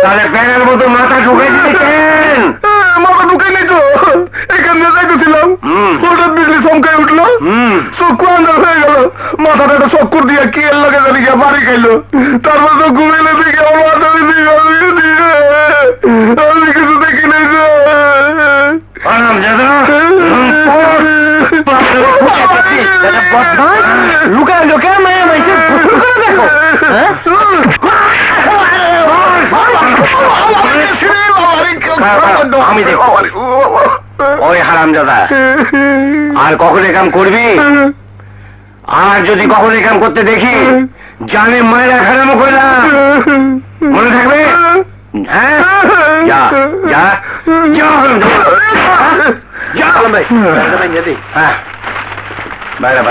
তাহলে প্যানের মতো মাথা ঢুকে দিয়েছেন? মাথা ঢুকে নেই তো, এখানে যাইতেছিলাম, হঠাৎ বিজলি চমকাই উঠলো, চক্ষু আন্দার হয়ে গেল, মাথাটা একটা চক্কর দিয়ে কি এর লাগে জানি গিয়ে বাড়ি খাইলো, তারপর তো ঘুমেলে দিকে আমার মাথা আমি কিছু দেখি নাই। লুকায় লোকে মেয়ে মেয়েছে দেখো। আমি দেখো ওই হারামজাদা আর কখন এ কাম করবি? আর যদি কখন এ কাম করতে দেখি জানে মায়েরা খারাপ করলাম, মনে থাকবে? হ্যাঁ, যা যা যা যা ভাই। হ্যাঁ বাইরে ভাই।